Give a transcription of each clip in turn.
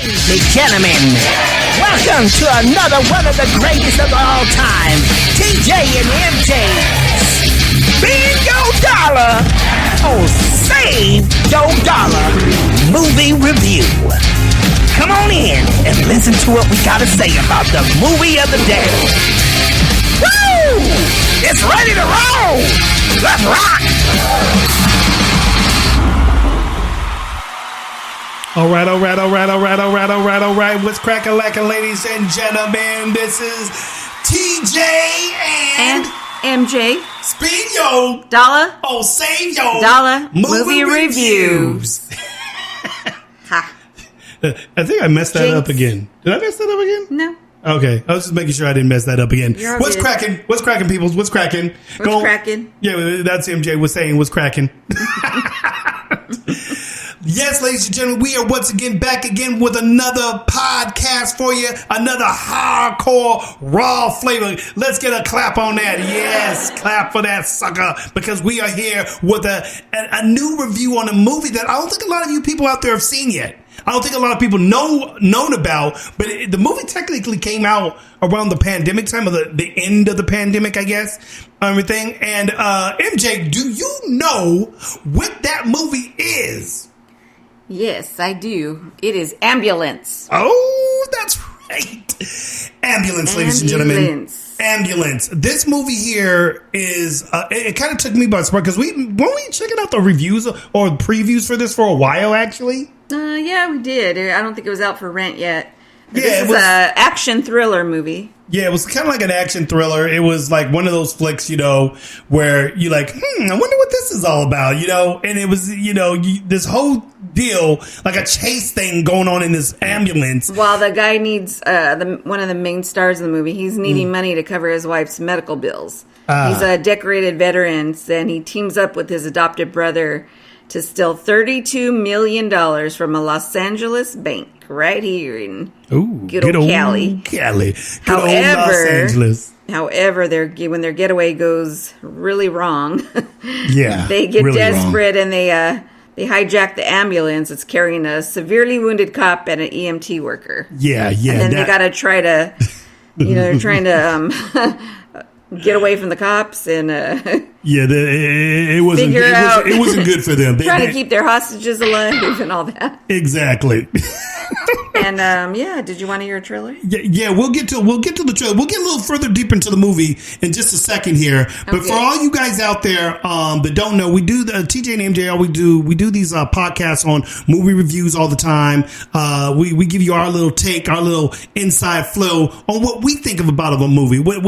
Ladies and gentlemen, welcome to another one of the greatest of all time, TJ and MJ. Spend your dollar or save your dollar movie review. Come on in and listen to what we gotta say about the movie of the day. Woo! It's ready to roll! Let's rock! All right. What's cracking, lacking, ladies and gentlemen? This is TJ and MJ. Speed yo Dollar. Oh, save yo Dollar movie reviews. Ha. I think I messed that Jinx. up again. Did I mess that up again? No. Okay, I was just making sure I didn't mess that up again. You're What's good. cracking? What's cracking, peoples? What's cracking? What's cracking? Yeah, that's MJ was saying what's cracking. Yes, ladies and gentlemen, we are once again back again with another podcast for you. Another hardcore, raw flavor. Let's get a clap on that. Yes, clap for that sucker. Because we are here with a new review on a movie that I don't think a lot of you people out there have seen yet. I don't think a lot of people known about, but the movie technically came out around the pandemic time, or the end of the pandemic, I guess, everything. And MJ, do you know what that movie is? Yes, I do. It is Ambulance. Oh, that's right. Ambulance, ladies and gentlemen. Ambulance. This movie here is, it kind of took me by surprise because weren't we checking out the reviews or previews for this for a while, actually? Yeah, we did. I don't think it was out for rent yet. Yeah, this is an action thriller movie. Yeah, it was kind of like an action thriller. It was like one of those flicks, where you're like, I wonder what this is all about, And it was, this whole deal, like a chase thing going on in this ambulance. While the guy needs, one of the main stars of the movie, he's needing money to cover his wife's medical bills. He's a decorated veteran, and he teams up with his adopted brother to steal $32 million from a Los Angeles bank right here in good old Cali. However, when their getaway goes really wrong, they get really desperate wrong. And they hijack the ambulance. It's carrying a severely wounded cop and an EMT worker. Yeah. And then they got to try to, they're trying to get away from the cops and it wasn't good for them. Trying to keep their hostages alive and all that. Exactly. And did you want to hear a trailer? Yeah, we'll get to the trailer. We'll get a little further deep into the movie in just a second here. But for all you guys out there that don't know, we do the TJ and MJ. We do these podcasts on movie reviews all the time. We give you our little take, our little inside flow on what we think of about a movie. What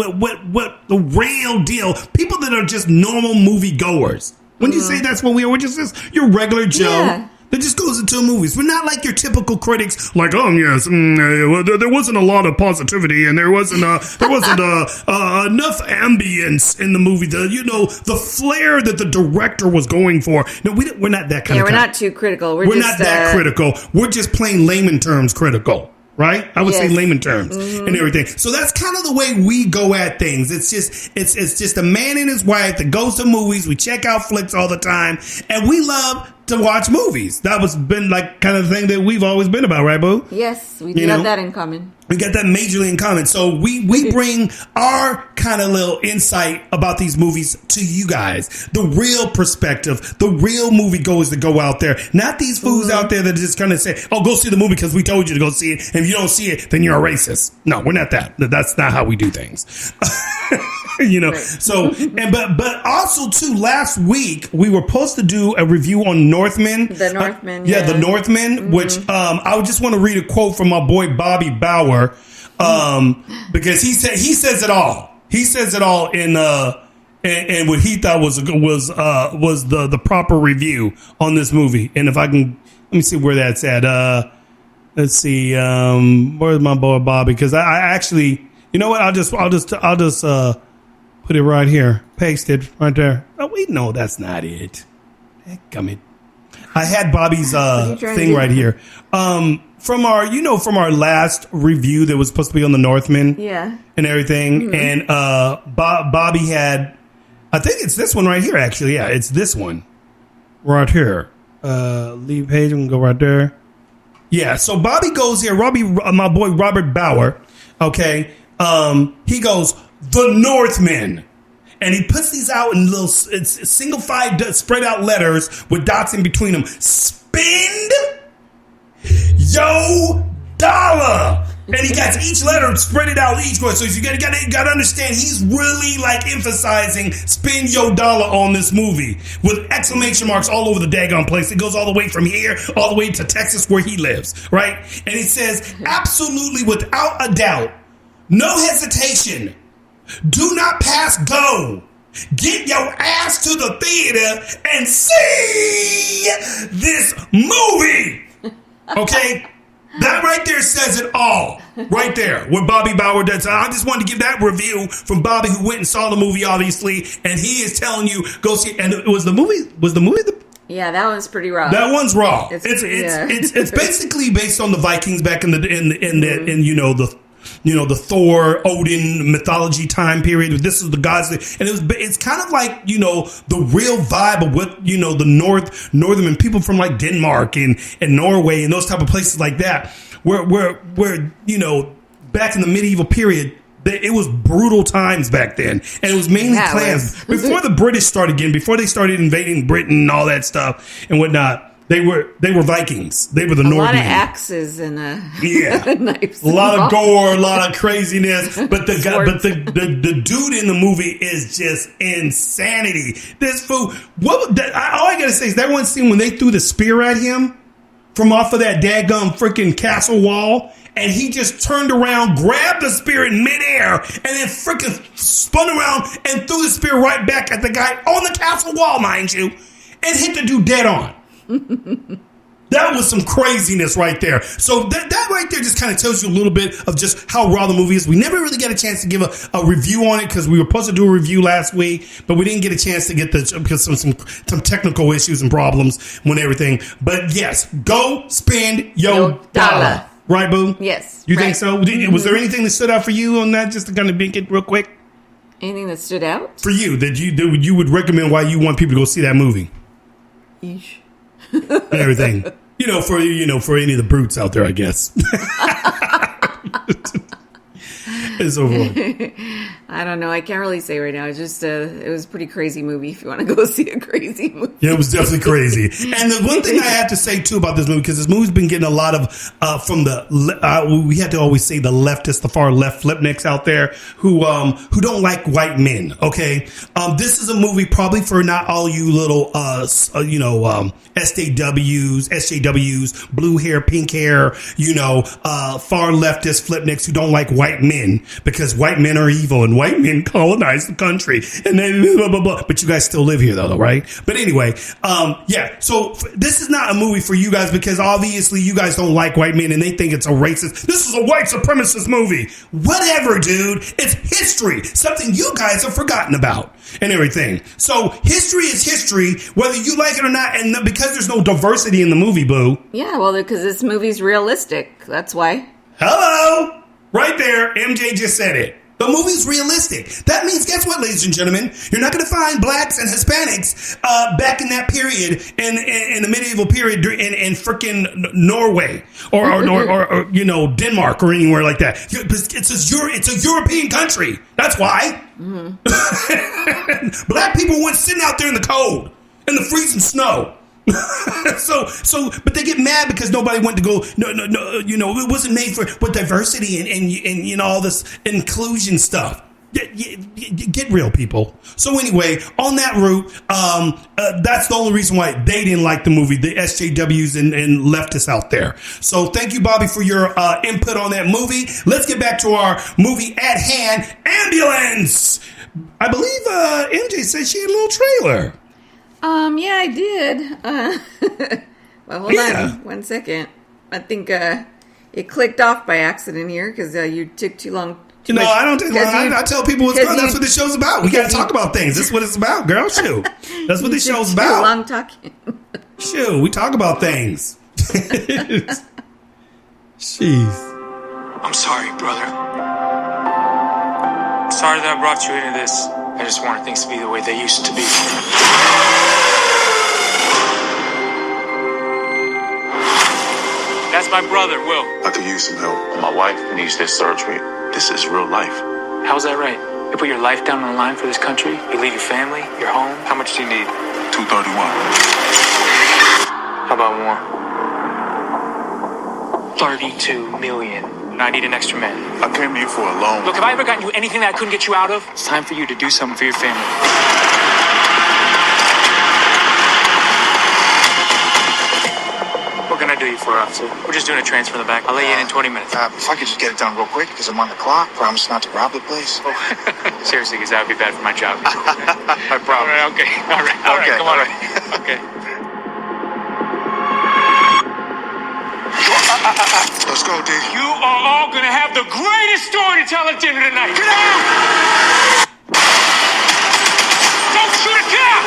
the real deal? People that are just normal movie goers. When you say that's what we are, we're just your regular Joe. Yeah. That just goes into movies. We're not like your typical critics, like, there wasn't a lot of positivity, and there wasn't enough ambience in the movie. The flair that the director was going for. No, we're not that kind of. Yeah, we're not too critical. We're just, not that critical. We're just plain layman terms critical. Right? I would say layman terms and everything. So that's kind of the way we go at things. It's just a man and his wife that goes to movies. We check out flicks all the time, and we love to watch movies. That was been like kind of the thing that we've always been about, right, Boo? Yes, we do have that in common. We got that majorly in common. So we bring our kind of little insight about these movies to you guys. The real perspective, the real moviegoers that go out there. Not these fools out there that just kind of say, oh, go see the movie because we told you to go see it. And if you don't see it, then you're a racist. No, we're not that. That's not how we do things. Right. So, but also too, last week we were supposed to do a review on Northman. The Northman. The Northman, which I just want to read a quote from my boy Bobby Bauer, because he says it all. He says it all in and what he thought was the proper review on this movie. And if I can, let me see where that's at. Let's see, where's my boy Bobby? Because I actually, you know what? I'll just put it right here. Paste it right there. Oh, wait, no, that's not it. Heckgummit. I had Bobby's thing right here. From our last review that was supposed to be on the Northman, and everything, and Bobby had, I think it's this one right here. Actually, it's this one right here. Leave page. We can go right there. Yeah, so Bobby goes here. My boy Robert Bauer, okay, he goes, the Northmen. And he puts these out in little single-fide spread out letters with dots in between them. Spend yo dollar. And he got each letter spread it out each one. So you gotta understand, he's really like emphasizing spend your dollar on this movie with exclamation marks all over the daggone place. It goes all the way from here all the way to Texas where he lives, right? And he says, absolutely without a doubt, no hesitation, do not pass go. Get your ass to the theater and see this movie. Okay? That right there says it all. Right there. What Bobby Bauer does. I just wanted to give that review from Bobby, who went and saw the movie, obviously. And he is telling you, go see it. And it was the movie. Yeah, that one's pretty raw. That one's raw. It's basically based on the Vikings back in the Thor, Odin mythology time period. This is the gods, and it's kind of like, the real vibe of what, the northern people from like Denmark and Norway and those type of places like that, where back in the medieval period, it was brutal times back then, and it was mainly clans. Before the British started again, before they started invading Britain and all that stuff and whatnot. They were Vikings. They were the Northmen. A lot of axes and knives. A lot of gore, a lot of craziness. But the dude in the movie is just insanity. This fool. All I gotta say is that one scene when they threw the spear at him from off of that daggum freaking castle wall, and he just turned around, grabbed the spear in midair, and then freaking spun around and threw the spear right back at the guy on the castle wall, mind you, and hit the dude dead on. That was some craziness right there. So that right there just kind of tells you a little bit of just how raw the movie is. We never really got a chance to give a review on it because we were supposed to do a review last week, but we didn't get a chance to get because some technical issues and problems when everything. But yes, go spend your dollar. Right, Boo? Yes. You think so? Was there anything that stood out for you on that? Just to kind of make it real quick. Anything that stood out for you that you would recommend why you want people to go see that movie? Eesh. And everything, for any of the brutes out there, I guess. It's over. I don't know. I can't really say right now. It's just it was a pretty crazy movie. If you want to go see a crazy movie, yeah, it was definitely crazy. And the one thing I have to say too about this movie, because this movie's been getting a lot of from we had to always say the leftists, the far left flipnicks out there who don't like white men. Okay, this is a movie probably for not all you little SJWs, blue hair, pink hair, far leftist flipnicks who don't like white men because white men are evil and white men colonize the country and then blah, blah, blah. But you guys still live here though, right? But anyway, so this is not a movie for you guys because obviously you guys don't like white men and they think it's a racist. This is a white supremacist movie. Whatever, dude. It's history. Something you guys have forgotten about and everything. So history is history, whether you like it or not. And because there's no diversity in the movie, Boo. Yeah, well, because this movie's realistic. That's why. Hello. Right there, MJ just said it. The movie's realistic. That means, guess what, ladies and gentlemen? You're not going to find blacks and Hispanics back in that period, in the medieval period, in frickin' Norway or Denmark or anywhere like that. It's a European country. That's why. Mm-hmm. Black people weren't sitting out there in the cold, in the freezing snow. But they get mad because nobody went to go. No, it wasn't made for diversity and all this inclusion stuff. Get real, people. So anyway, on that route, that's the only reason why they didn't like the movie, the SJWs and leftists out there. So thank you, Bobby, for your input on that movie. Let's get back to our movie at hand, Ambulance. I believe MJ said she had a little trailer. Yeah, I did. Well, hold on 1 second. I think it clicked off by accident here because you took too long. I don't take long. I tell people what's going on. That's what this show's about. We got to talk about things. That's what it's about, girl. Shoot. That's what this show's about. Too long talking. Shoot, we talk about things. Jeez. I'm sorry, brother. I'm sorry that I brought you into this. I just wanted things to be the way they used to be. That's my brother, Will. I could use some help. My wife needs this surgery. This is real life. How's that right? You put your life down on the line for this country? You leave your family, your home? How much do you need? 231. How about more? 32 million. I need an extra man. I came to you for a loan. Look, have I ever gotten you anything that I couldn't get you out of? It's time for you to do something for your family. What can I do you for, officer? We're just doing a transfer in the back. I'll lay you in 20 minutes. If I could just get it done real quick, because I'm on the clock. Promise not to rob the place. Oh, seriously, because that would be bad for my job. I promise. All right, okay. All right, Okay, come on. all right. Okay. Let's go, dude. You are all going to have the greatest story to tell at dinner tonight. Get out! Don't shoot a cop!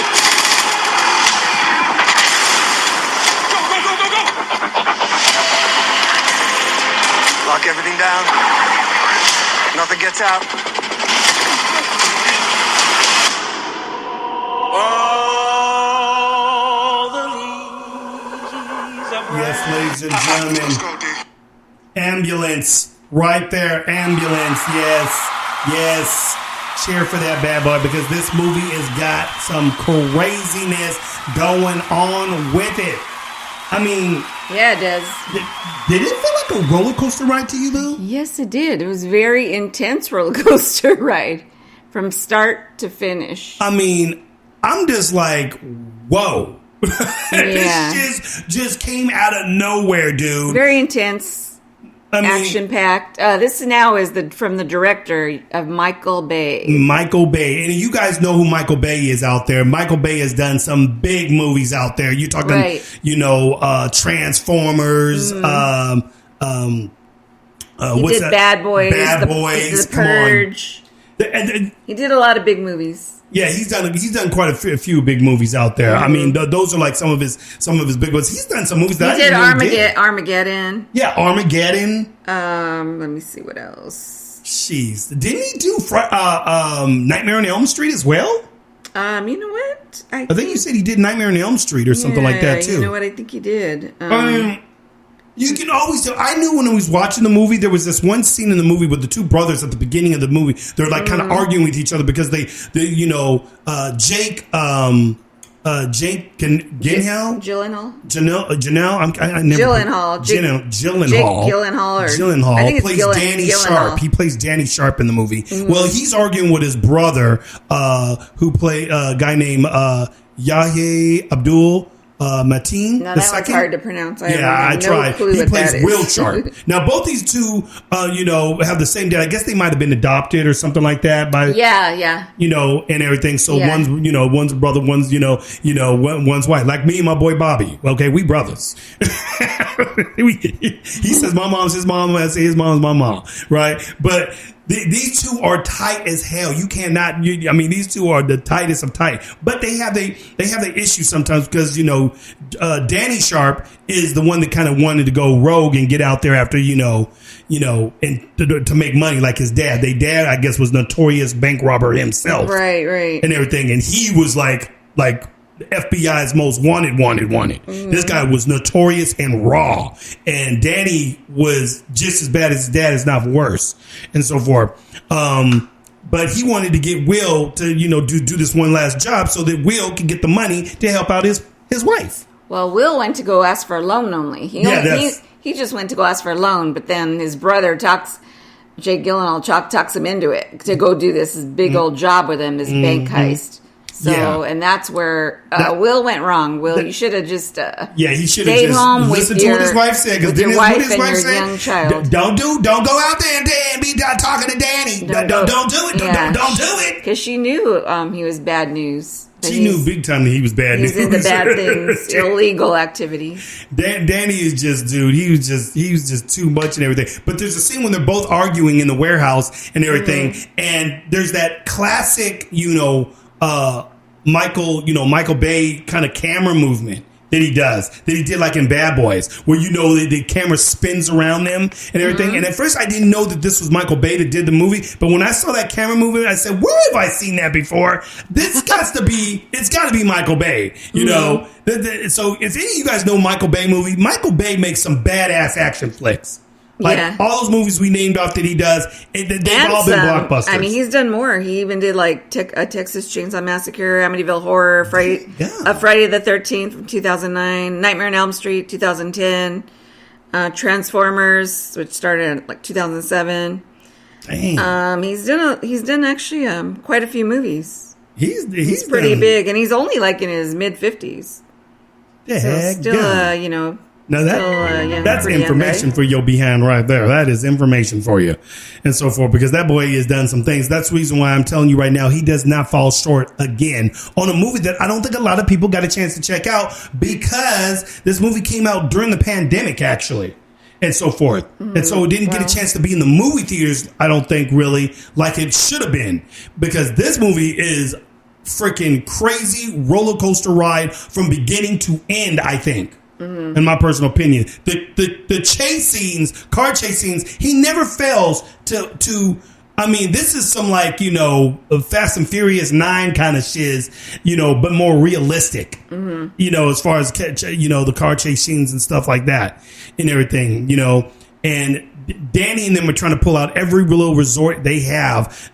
Go, go, go, go, go! Lock everything down. Nothing gets out. Yes, ladies and Let's gentlemen. go, dude. Ambulance. Right there. Ambulance. Yes. Yes. Cheer for that bad boy because this movie has got some craziness going on with it. I mean, Yeah, it does. did it feel like a roller coaster ride to you, Lou? Yes, it did. It was a very intense roller coaster ride from start to finish. I mean, I'm just like, whoa. Yeah. This just came out of nowhere, dude. Very intense, I mean, action-packed. This now is from the director of Michael Bay. Michael Bay. And you guys know who Michael Bay is out there. Michael Bay has done some big movies out there. You're talking, Right. Transformers, He what's did that? Bad Boys, Bad he Boys. did The Come on. Purge. He did a lot of big movies. Yeah, he's done quite a few big movies out there. I mean, those are like some of his big ones. He's done some movies He that did I didn't even Armageddon. Yeah, Armageddon. Let me see what else. Jeez, didn't he do Nightmare on Elm Street as well? You know what? I think you said he did Nightmare on Elm Street or something like that too. You know what? I think he did. You can always tell. I knew when I was watching the movie, there was this one scene in the movie with the two brothers at the beginning of the movie. They're like kind of arguing with each other because they Jake Gyllenhaal. Jake plays Danny Sharp. He plays Danny Sharp in the movie. Well, he's arguing with his brother, who play a guy named Yahya Abdul Mateen. No, the that second. one's hard to pronounce. I tried. Clue He what plays that is. Will Sharp. Now, both these two, have the same dad. I guess they might have been adopted or something like that by, Yeah. and everything. So Yeah. one's brother, one's one's white. Like me and my boy Bobby. Okay, we brothers. He says my mom's his mom. I say his mom's my mom. Right, but. These two are tight as hell. You cannot. These two are the tightest of tight. But they have the issue sometimes because Danny Sharp is the one that kind of wanted to go rogue and get out there after and to make money like his dad. Their dad, I guess, was notorious bank robber himself, Right, and everything. And he was like FBI's most wanted. This guy was notorious and raw, and Danny was just as bad as his dad, if not worse, and so forth. But he wanted to get Will to do this one last job so that Will could get the money to help out his wife. Well, Will went to go ask for a loan only. He just went to go ask for a loan, but then his brother Jake Gyllenhaal talks him into it to go do this big old job with him, this bank heist. So, and that's where Will went wrong. Will, you should have just he should have stayed just home listened with to what his wife said. with your wife and your young child. Don't go out there and be talking to Danny. Don't do it. Don't do it. Because she knew he was bad news. She knew big time that he was bad news. He's into bad things, illegal activity. Danny is just, dude. He was just too much and everything. But there's a scene when they're both arguing in the warehouse and everything, and there's that classic, Michael Bay kind of camera movement. that he does, that he did like in Bad Boys, where the camera spins around them and everything. And at first I didn't know that this was Michael Bay that did the movie, but when I saw that camera movement, I said, where have I seen that before? It's got to be Michael Bay, you know? So if any of you guys know Michael Bay movie, Michael Bay makes some badass action flicks. Like all those movies we named off that he does, they've all been blockbusters. I mean, he's done more. He even did like a Texas Chainsaw Massacre, Amityville Horror, Friday the 13th from 2009, Nightmare on Elm Street 2010, Transformers, which started in like 2007. Dang. He's done actually quite a few movies. He's pretty big, and he's only like in his mid 50s. Still, now that's information for your behind right there. That is information for you and so forth, because that boy has done some things. That's the reason why I'm telling you right now, he does not fall short again on a movie that I don't think a lot of people got a chance to check out, because this movie came out during the pandemic, actually, and so forth. And so it didn't get a chance to be in the movie theaters, I don't think, really, like it should have been, because this movie is freaking crazy roller coaster ride from beginning to end, I think. In my personal opinion, the chase scenes, car chase scenes, he never fails to. I mean, this is some Fast and Furious 9 kind of shiz, but more realistic. As far as the car chase scenes and stuff like that and everything, and Danny and them are trying to pull out every little resort they have,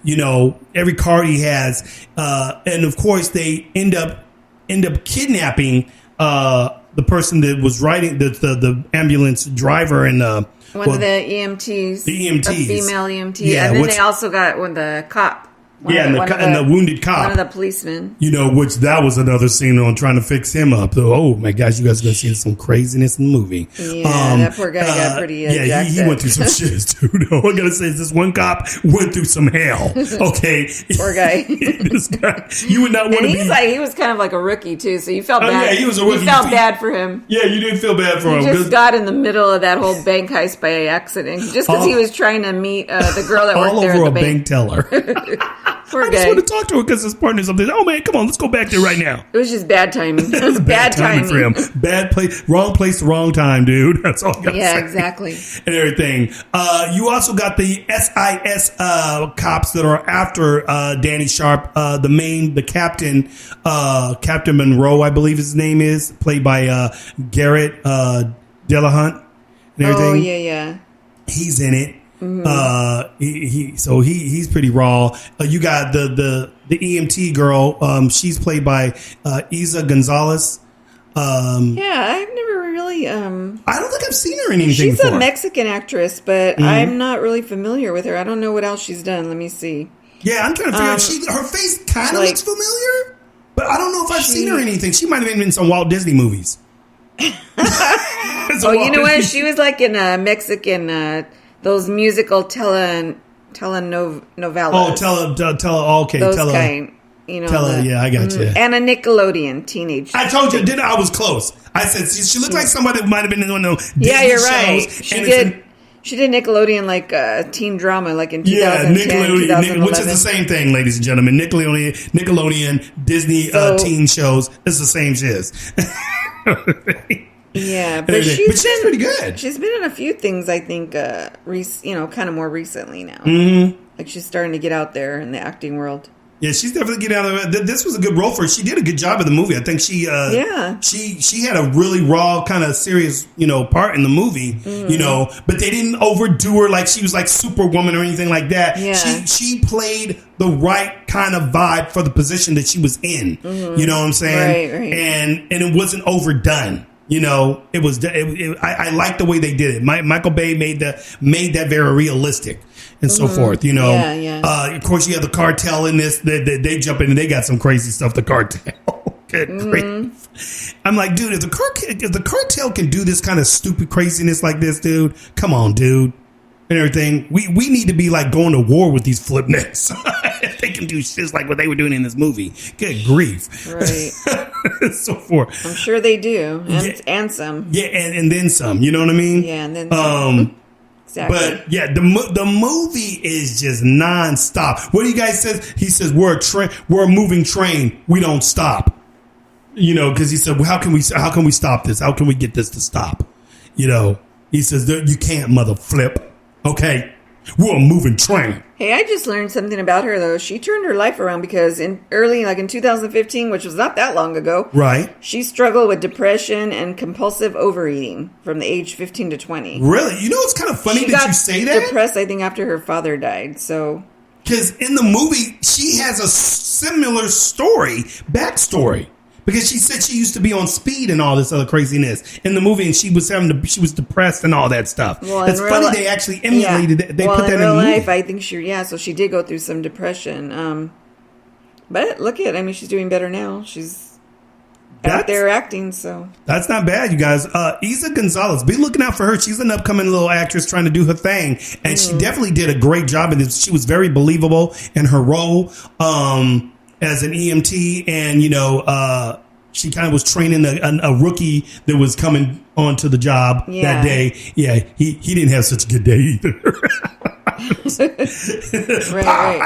every car he has, and of course they end up kidnapping the person that was riding the ambulance driver and one of the EMTs, a female EMT, and then they also got the cop. The wounded cop. One of the policemen. Which that was another scene on trying to fix him up. Oh my gosh, you guys are going to see some craziness in the movie. Yeah, that poor guy got pretty he went through some shit too. No, I got to say, this one cop went through some hell. Okay. Poor guy. This guy, you would not want to be. He was kind of like a rookie too, so you felt bad. Yeah, he was a rookie. You felt bad for him. Yeah, you didn't feel bad for him. He just got in the middle of that whole bank heist by accident, just because he was trying to meet the girl that worked there at the bank teller. Poor I just want to talk to her because his partner's up there. Oh man, come on, let's go back there right now. It was just bad timing. It was bad timing for him. Bad place, wrong place, wrong time, dude. That's all I got to say. Yeah, exactly. And everything. You also got the SIS cops that are after Danny Sharp, the captain, Captain Monroe, I believe his name is, played by Garrett Delahunt and everything. Oh yeah. He's in it. He's pretty raw. You got the EMT girl. She's played by Isa Gonzalez. I've never really. I don't think I've seen her in anything. She's a Mexican actress, but I'm not really familiar with her. I don't know what else she's done. Let me see. Yeah, I'm trying to figure out. Her face kind of looks familiar, but I don't know if I've seen her in anything. She might have been in some Walt Disney movies. You know what? She was like in a Mexican. Those musical telenovelas. Oh, okay. Those kind. Yeah, I got you. And a Nickelodeon teenage. I told you, I was close. I said she looked like somebody that might have been in one of those Disney you're right. shows. She did Nickelodeon like teen drama, like in 2010, Nickelodeon, which is the same thing, ladies and gentlemen. Nickelodeon, Disney teen shows. It's the same shiz. Yeah, but she's pretty good. She's been in a few things, I think, kind of more recently now. Like she's starting to get out there in the acting world. Yeah, she's definitely getting out of it. This was a good role for her. She did a good job in the movie. I think she had a really raw, kind of serious, part in the movie, but they didn't overdo her like she was like Superwoman or anything like that. Yeah. She played the right kind of vibe for the position that she was in. You know what I'm saying? Right. And it wasn't overdone. It was. I like the way they did it. Michael Bay made that very realistic and so forth. Of course, you have the cartel in this. They jump in and they got some crazy stuff. The cartel. Good grief. I'm like, dude, if the cartel can do this kind of stupid craziness like this, dude, come on, dude. And everything, we need to be like going to war with these flipnecks. If they can do shit like what they were doing in this movie, good grief, right? So forth. I'm sure they do, and some. Yeah, and then some. You know what I mean? Yeah, and then some. Exactly. But yeah, the movie is just nonstop. What do you guys say? He says we're a moving train. We don't stop. You know, because he said, well, how can we stop this? How can we get this to stop? You know, he says, you can't, mother flip. Okay, we're a moving train. Hey, I just learned something about her, though. She turned her life around because in 2015, which was not that long ago, right? She struggled with depression and compulsive overeating from the age 15 to 20. Really? You know, it's kind of funny that you say that. She got depressed, I think, after her father died, so... Because in the movie, she has a similar backstory. Because she said she used to be on speed and all this other craziness in the movie, and she was depressed and all that stuff. Well, it's funny they actually emulated it. They put that in real life. I think so she did go through some depression. But look at, she's doing better now. She's out there acting, so that's not bad, you guys. Isa Gonzalez, be looking out for her. She's an upcoming little actress trying to do her thing, and she definitely did a great job in this. She was very believable in her role. As an EMT, and she kind of was training a rookie that was coming onto the job that day. Yeah, he didn't have such a good day either. right.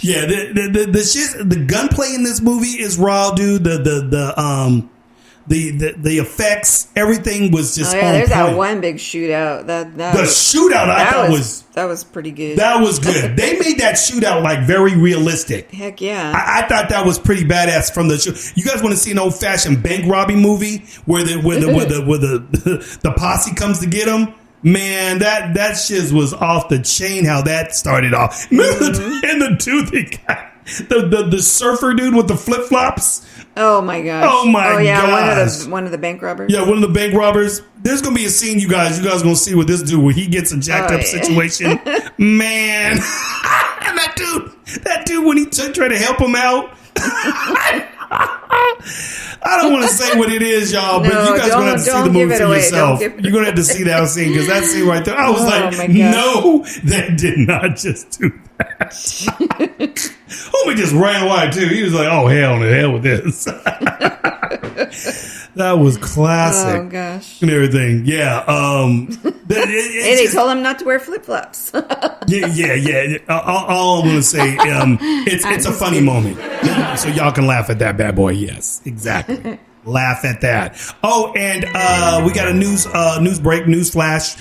Yeah, the gunplay in this movie is raw, dude. The effects, everything was just on there's point. that one big shootout. That was pretty good. That was good. They made that shootout like very realistic. Heck yeah. I thought that was pretty badass from the show. You guys want to see an old fashioned bank robbing movie where the posse comes to get them? Man, that shit was off the chain. How that started off. And the dude the surfer dude with the flip flops. Oh my gosh. Oh my gosh. One of the bank robbers. Yeah, one of the bank robbers. There's gonna be a scene, you guys. You guys gonna see with this dude where he gets a jacked up situation. Man, and that dude when he tried to help him out. I don't want to say what it is, y'all, but you guys gonna have to see the movie for yourself. You're gonna have to see that scene because that scene right there. I was no, that did not just do that. Homie just ran away too. He was like, "Oh hell, to hell with this." That was classic. Oh gosh, and everything. Yeah. They told him not to wear flip flops. Yeah. All I'm gonna say, it's a funny moment, so y'all can laugh at that bad boy. Yes, exactly. Laugh at that. Oh, and we got a news flash.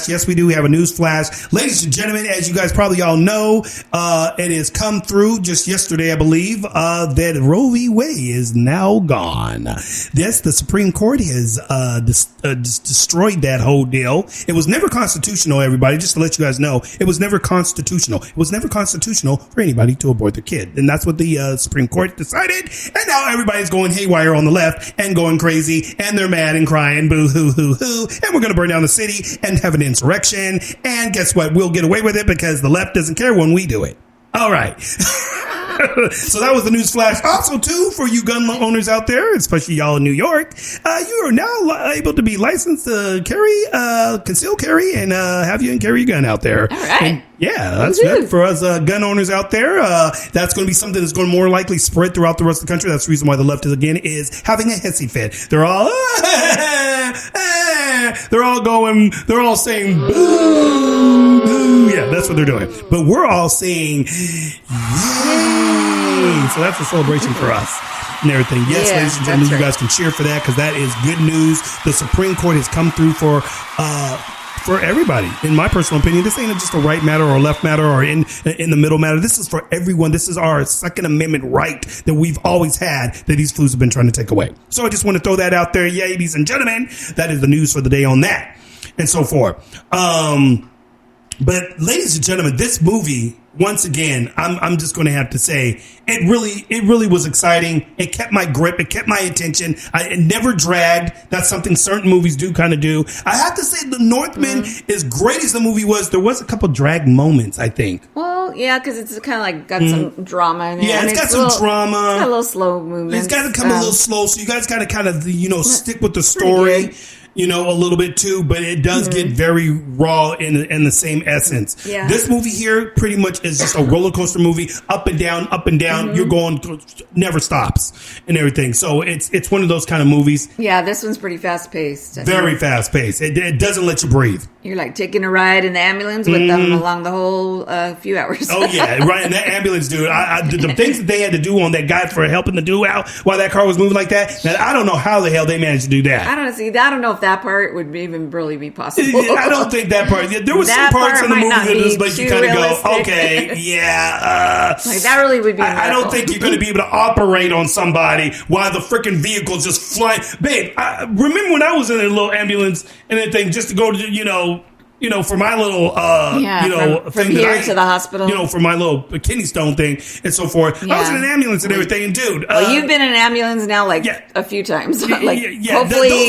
Yes, we do. We have a news flash. Ladies and gentlemen, as you guys probably all know, it has come through just yesterday, I believe, that Roe v. Wade is now gone. Yes, the Supreme Court has destroyed that whole deal. It was never constitutional, everybody, just to let you guys know. It was never constitutional. It was never constitutional for anybody to abort their kid. And that's what the Supreme Court decided. And now everybody's going haywire on the left and going crazy, and they're mad and crying, boo hoo hoo hoo, and we're going to burn down the city and have an insurrection, and guess what? We'll get away with it because the left doesn't care when we do it. All right. So that was the news flash. Also, too, for you gun owners out there, especially y'all in New York, you are now able to be licensed to carry, conceal carry, and have you carry your gun out there. All right. And yeah, that's good for us gun owners out there. That's going to be something that's going to more likely spread throughout the rest of the country. That's the reason why the left is having a hissy fit. They're all they're all saying boo, boo. Yeah, that's what they're doing. But we're all saying yay. So that's a celebration for us and everything. Yes, ladies and gentlemen, you guys can cheer for that because that is good news. The Supreme Court has come through for everybody. In my personal opinion, this ain't just a right matter or a left matter or in the middle matter. This is for everyone. This is our Second Amendment right that we've always had that these fools have been trying to take away. So I just want to throw that out there. Yeah, ladies and gentlemen, that is the news for the day on that and so forth. But ladies and gentlemen, this movie, once again, I'm just going to have to say it really was exciting. It kept my grip. It kept my attention. It never dragged. That's something certain movies do kind of do. I have to say The Northman, as great as the movie was, there was a couple drag moments, I think. Well, yeah, because it's kind of like got some drama in it. Yeah, it's got some drama. It's got a little slow movement. It's got to come a little slow, so you guys got to kind of, stick with the story a little bit too, but it does get very raw in the same essence. Yeah. This movie here pretty much is just a roller coaster movie, up and down, up and down. You're going, never stops and everything. So it's one of those kind of movies. Yeah, this one's pretty fast paced. Very fast paced. It doesn't let you breathe. You're like taking a ride in the ambulance with them along the whole few hours. Oh yeah, right. And that ambulance dude, the things that they had to do on that guy for helping the dude out while that car was moving like that. Now, I don't know how the hell they managed to do that. I don't know if that part would even really be possible. I don't think that part. There were some parts in the movie that just make you kind of go, okay, yeah. Like that really would be. I don't think you're going to be able to operate on somebody while the freaking vehicle's just flying. Babe, remember when I was in a little ambulance and everything just to go to, for my little, from thing here to the hospital, for my little kidney stone thing and so forth. Yeah. I was in an ambulance and everything, and dude. Well, you've been in an ambulance now a few times. Hopefully,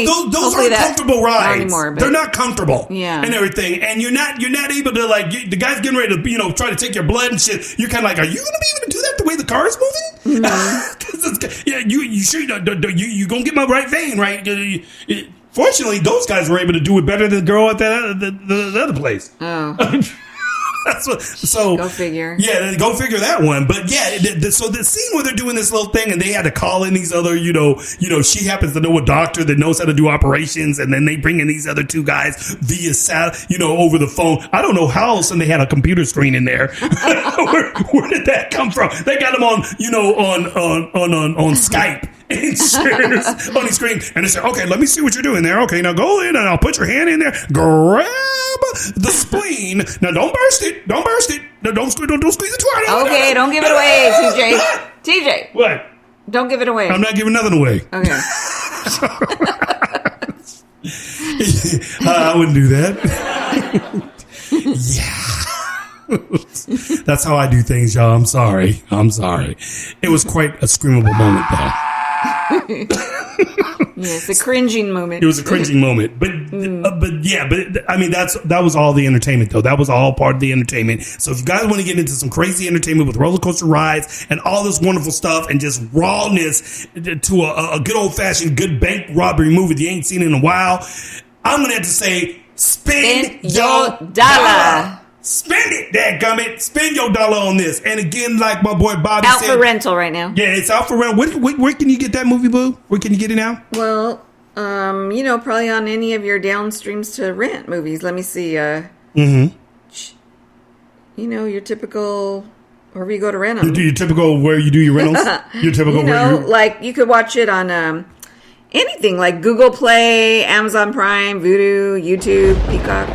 those aren't comfortable rides. Not anymore, they're not comfortable. Yeah. And everything, and you're not able to the guy's getting ready to try to take your blood and shit. You're kind of like, are you going to be able to do that the way the car is moving? Mm-hmm. You sure you gonna get my right vein right? Fortunately, those guys were able to do it better than the girl at the other place. Oh. So go figure. Yeah, go figure that one. But yeah, so the scene where they're doing this little thing and they had to call in these other, she happens to know a doctor that knows how to do operations, and then they bring in these other two guys via over the phone. I don't know how else, and they had a computer screen in there. Where did that come from? They got them on, on Skype. And shares on the screen, and they say, okay, let me see what you're doing there. Okay, now go in and I'll put your hand in there, grab the spleen. Now don't burst it. No, don't squeeze it too hard. Okay, don't give it away, TJ. What? Don't give it away. I'm not giving nothing away. Okay. I wouldn't do that. Yeah. That's how I do things, y'all. I'm sorry. It was quite a screamable moment, though. Yes, a cringing moment. It was a cringing moment, but I mean that was all the entertainment though. That was all part of the entertainment. So if you guys want to get into some crazy entertainment with roller coaster rides and all this wonderful stuff and just rawness to a good old fashioned good bank robbery movie that you ain't seen in a while, I'm gonna have to say spend your dollar. Spend it, dadgummit. Spend your dollar on this. And again, like my boy Bobby said. Out for rental right now. Yeah, it's out for rental. Where can you get that movie, boo? Where can you get it now? Well, probably on any of your downstreams to rent movies. Let me see. Your typical, wherever you go to rent them. You do your typical where you do your rentals? Your typical like you could watch it on anything like Google Play, Amazon Prime, Vudu, YouTube, Peacock.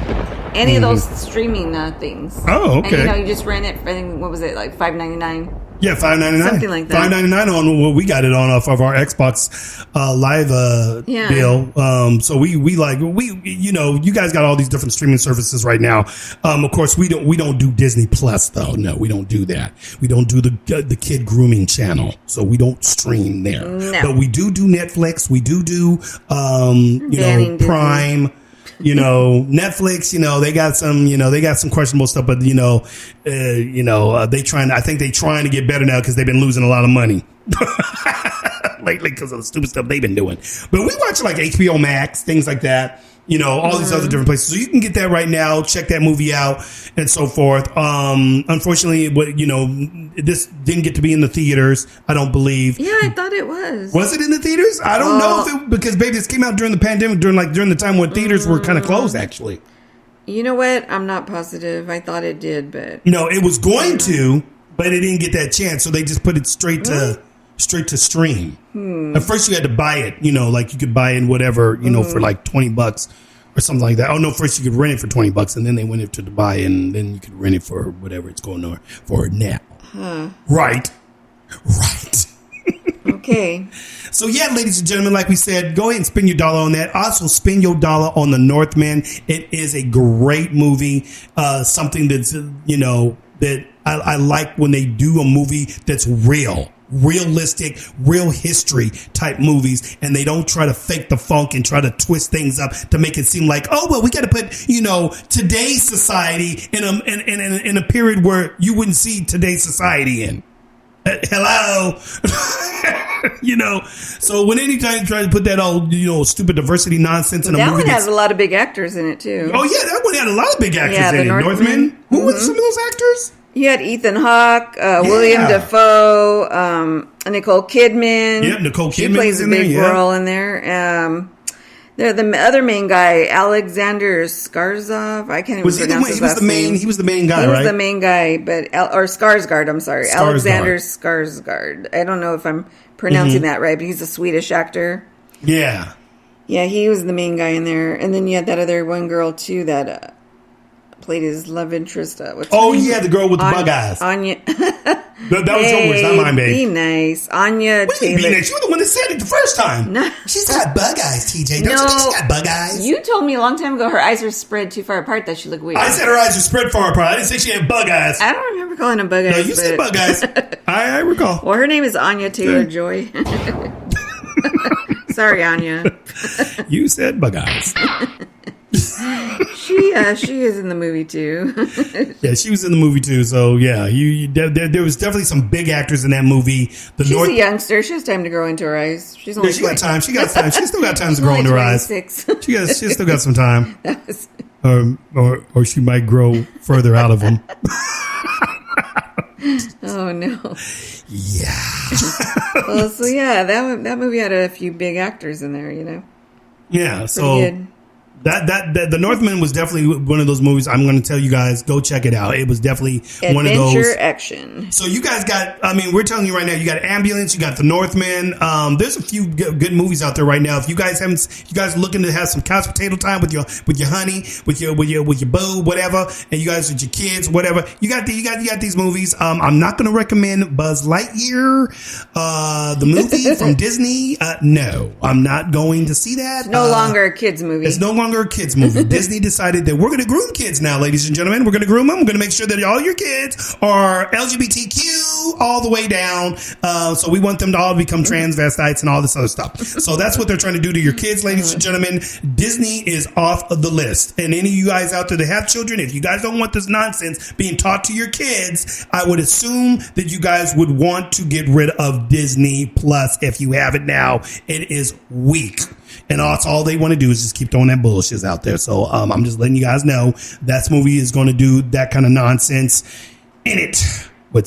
Any of those streaming things. Oh, okay. And, you just rent it for, what was it, like $5.99? Yeah, $5.99. Something like that. $5.99 on what we got it on off of our Xbox Live deal. So you guys got all these different streaming services right now. Of course, we don't do Disney Plus though. No, we don't do that. We don't do the kid grooming channel. So we don't stream there. No. But we do Netflix. We do Prime. Netflix, they got some questionable stuff, but I think they trying to get better now because they've been losing a lot of money lately because of the stupid stuff they've been doing. But we watch like HBO Max, things like that. All these other different places. So you can get that right now. Check that movie out and so forth. Unfortunately, this didn't get to be in the theaters, I don't believe. Yeah, I thought it was. Was it in the theaters? I don't know because baby, this came out during the pandemic, during the time when theaters were kind of closed, actually. You know what? I'm not positive. I thought it did, but no, it was going to, but it didn't get that chance, so they just put it straight to stream. At first you had to buy it, like you could buy it whatever, for like $20 or something like that. Oh no, first you could rent it for $20 and then they went into to buy it and then you could rent it for whatever it's going on for now. Right. Okay. So yeah, ladies and gentlemen, like we said, go ahead and spend your dollar on that. Also spend your dollar on The Northman. It is a great movie. Something that's, that I like when they do a movie that's realistic, real history type movies, and they don't try to fake the funk and try to twist things up to make it seem like, we got to put today's society in a period where you wouldn't see today's society in. Hello. So when anytime you try to put that all, stupid diversity nonsense in a That movie. one has a lot of big actors in it, too. Oh, yeah, that one had a lot of big actors Yeah, in the it. Northman. Who were some of those actors? You had Ethan Hawke, William Dafoe, Nicole Kidman. Yep, Nicole Kidman. She plays a big role in there. The other main guy, Alexander Skarsgård. I can't even pronounce his last name. He was the main guy, He right? was the main guy, or Skarsgård. I'm sorry, Alexander Skarsgård. I don't know if I'm pronouncing that right, but he's a Swedish actor. Yeah. Yeah, he was the main guy in there, and then you had that other one girl too that played his love interest. The girl with the bug eyes. Anya. That was yours, not mine, babe. Be nice, Anya What do you Taylor. mean, nice? You were the one that said it the first time. No. She's got bug eyes, TJ. Don't you think she's got bug eyes? You told me a long time ago her eyes are spread too far apart that she looked weird. I said her eyes are spread far apart. I didn't say she had bug eyes. I don't remember calling them bug eyes. No, you said bug eyes. I recall. Well, her name is Anya Taylor-Joy. Sorry, Anya. You said bug eyes. She is in the movie too. Yeah, she was in the movie too. So yeah, there was definitely some big actors in that movie. She's a youngster. She has time to grow into her eyes. She's only she got time. She got time. She still got time to grow into her eyes. She still got some time. Or she might grow further out of them. Oh no. Yeah. Well, so yeah, that movie had a few big actors in there. Yeah. Pretty So. good. That the Northman was definitely one of those movies. I'm going to tell you guys, go check it out. It was definitely one of those adventure action. So you guys got, we're telling you right now, you got Ambulance, you got The Northman. There's a few good movies out there right now. If you guys are looking to have some couch potato time with your honey, with your boo, whatever, and you guys with your kids, whatever, you got these movies. I'm not going to recommend Buzz Lightyear, the movie from Disney. No, I'm not going to see that. It's no longer a kids movie. It's no longer a kids movie. Disney decided that we're going to groom kids now, ladies and gentlemen. We're going to groom them. We're going to make sure that all your kids are LGBTQ all the way down. So we want them to all become transvestites and all this other stuff. So that's what they're trying to do to your kids, ladies and gentlemen. Disney is off of the list. And any of you guys out there that have children, if you guys don't want this nonsense being taught to your kids, I would assume that you guys would want to get rid of Disney Plus. If you have it now, it is weak. And that's all they want to do is just keep throwing that bullshit out there. So I'm just letting you guys know that movie is going to do that kind of nonsense in it. But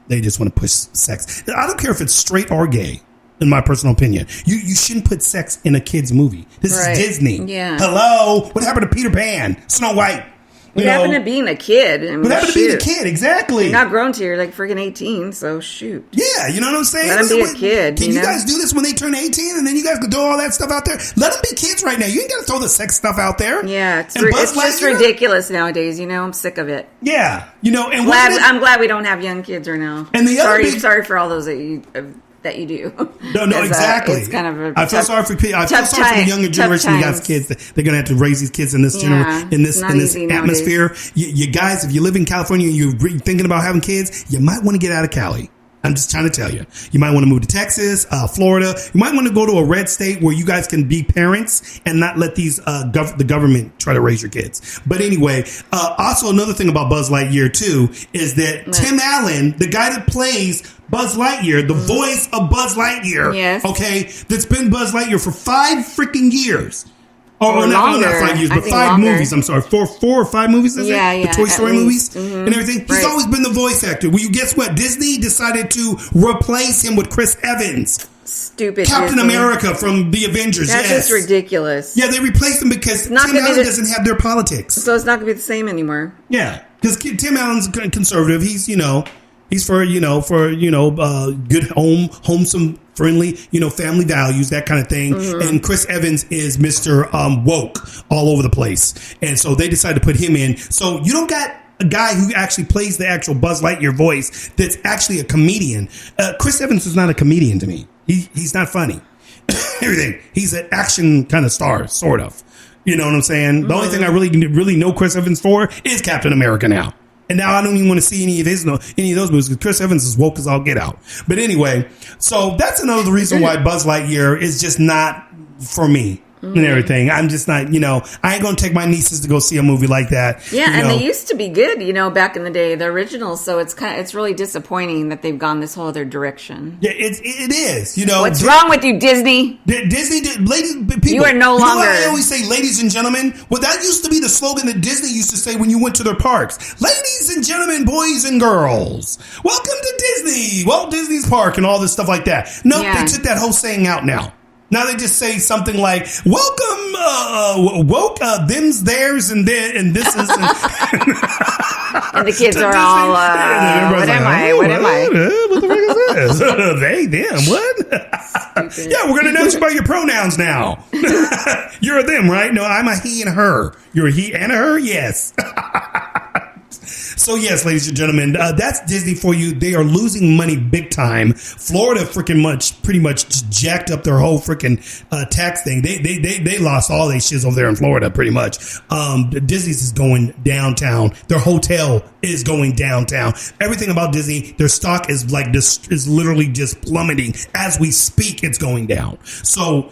they just want to push sex. I don't care if it's straight or gay. In my personal opinion, you shouldn't put sex in a kid's movie. This is Disney. Yeah. Hello, what happened to Peter Pan, Snow White? What happened to being a kid? What happened to being a kid? Exactly. You're not grown till you're like freaking 18, so shoot. Yeah, you know what I'm saying? Let them be a kid. Can you guys do this when they turn 18 and then you guys can throw all that stuff out there? Let them be kids right now. You ain't got to throw the sex stuff out there. Yeah, it's just ridiculous nowadays. I'm sick of it. Yeah, and I'm glad we don't have young kids right now. And the sorry for all those that you do. No, exactly. It's kind of I feel sorry for people. I feel sorry for the younger generation. You guys, kids, they're going to have to raise these kids in this in this atmosphere. You guys, if you live in California and you're thinking about having kids, you might want to get out of Cali. I'm just trying to tell you. You might want to move to Texas, Florida. You might want to go to a red state where you guys can be parents and not let these the government try to raise your kids. But anyway, also another thing about Buzz Lightyear too is that Tim Allen, the guy that plays Buzz Lightyear, the voice of Buzz Lightyear, okay, that's been Buzz Lightyear for 5 freaking years. Or not 5 years, but 5 movies. I'm sorry, 4 or 5 movies. Is it? The Toy Story movies and everything. He's always been the voice actor. Well, you guess what? Disney decided to replace him with Chris Evans. Stupid Captain Disney. America from the Avengers. That's just ridiculous. Yeah, they replaced him because Tim Allen doesn't have their politics. So it's not going to be the same anymore. Yeah, because Tim Allen's conservative. He's he's for good homesome, friendly, family values, that kind of thing. And Chris Evans is Mr. Woke all over the place. And so they decided to put him in. So you don't got a guy who actually plays the actual Buzz Lightyear voice that's actually a comedian. Chris Evans is not a comedian to me. He's not funny. Everything. He's an action kind of star, sort of. You know what I'm saying? The only thing I really know Chris Evans for is Captain America now. And now I don't even want to see any of those movies because Chris Evans is woke as all get out. But anyway, so that's another reason why Buzz Lightyear is just not for me. and everything. I'm just not, I ain't gonna take my nieces to go see a movie like that. Yeah, and they used to be good, back in the day, the originals. So it's really disappointing that they've gone this whole other direction. Yeah, it is. What's wrong with you, Disney? Ladies, people. You are no longer. I always say, ladies and gentlemen. Well, that used to be the slogan that Disney used to say when you went to their parks. Ladies and gentlemen, boys and girls, welcome to Disney, Walt Disney's Park, and all this stuff like that. Nope, They took that whole saying out now. Now they just say something like, welcome, woke, them's, theirs, and this is... And the kids are all, what am I? What the fuck is this? They, them, what? Yeah, we're going to announce you by your pronouns now. You're a them, right? No, I'm a he and a her. You're a he and a her? Yes. So yes, ladies and gentlemen, that's Disney for you. They are losing money big time. Florida pretty much jacked up their whole freaking tax thing. They lost all their shits over there in Florida pretty much. Disney's is going downtown. Their hotel is going downtown. Everything about Disney, their stock is is literally just plummeting as we speak. It's going down. So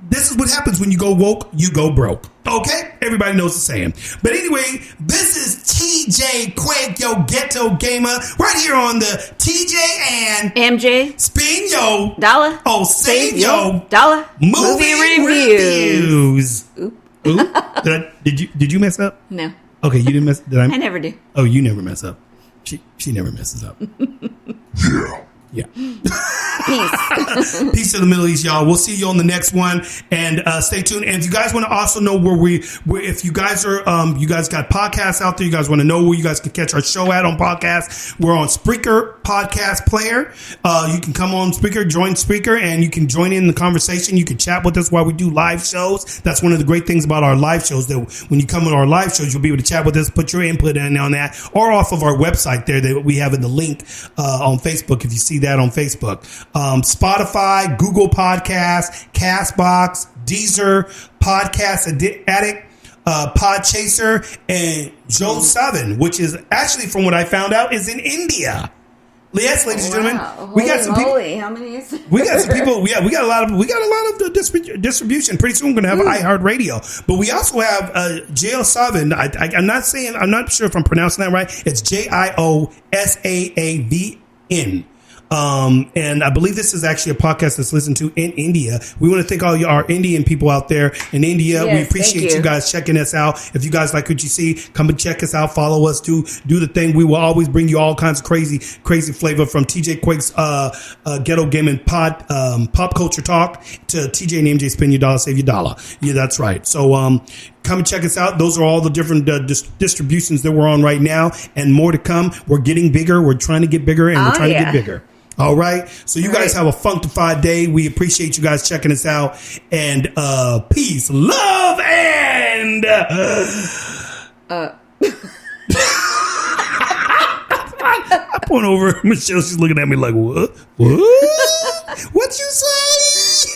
this is what happens when you go woke, you go broke. Okay? Everybody knows the saying. But anyway, this is TJ Quake, yo ghetto gamer, right here on the TJ and MJ Spin Yo Dollar. Oh, save yo Dollar movie reviews. Oop. Did you mess up? No. Okay, you didn't mess. Did I? I never do. Oh, you never mess up. She never messes up. Yeah. Peace. Peace to the Middle East, y'all. We'll see you on the next one, and stay tuned. And if you guys want to also know where if you guys are, you guys got podcasts out there, you guys want to know where you guys can catch our show at on podcasts. We're on Spreaker Podcast Player. You can come on Spreaker, join Spreaker, and you can join in the conversation. You can chat with us while we do live shows. That's one of the great things about our live shows, that when you come on our live shows, you'll be able to chat with us, put your input in on that, or off of our website there that we have in the link on Facebook. If you see that on Facebook, Spotify, Google Podcasts, Castbox, Deezer, Podcast Addict, Podchaser, and Joe 7, which is actually, from what I found out, is in India. Yes, ladies and gentlemen, we got some people. How many is it? We got some people. Yeah, we got a lot of distribution. Pretty soon we're gonna have iHeartRadio, but we also have JO7. I'm not sure if I'm pronouncing that right. It's JIOSAAVN. And I believe this is actually a podcast that's listened to in India. We want to thank all our Indian people out there in India. Yes, we appreciate you guys checking us out. If you guys like what you see, come and check us out. Follow us. Do the thing. We will always bring you all kinds of crazy flavor, from TJ Quake's Ghetto Gaming Pop Culture Talk to TJ and MJ Spin Your Dollar, Save Your Dollar. Yeah, that's right. So come and check us out. Those are all the different distributions that we're on right now, and more to come. We're getting bigger. We're trying to get bigger, and we're trying to get bigger. All right. So you guys have a funkified day. We appreciate you guys checking us out. And peace, love, and I point over Michelle. She's looking at me like, what? What you say?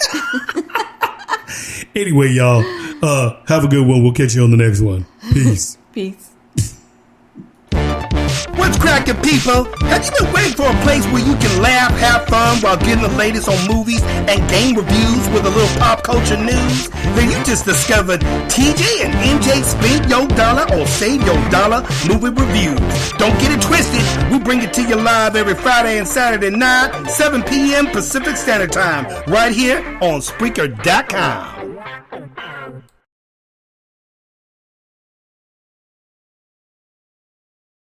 Anyway, y'all, have a good one. We'll catch you on the next one. Peace. Peace. What's cracking, people? Have you been waiting for a place where you can laugh, have fun while getting the latest on movies and game reviews with a little pop culture news? Then you just discovered TJ and MJ Spin Your Dollar or Save Your Dollar movie reviews. Don't get it twisted. We bring it to you live every Friday and Saturday night, 7 p.m. Pacific Standard Time, right here on Spreaker.com.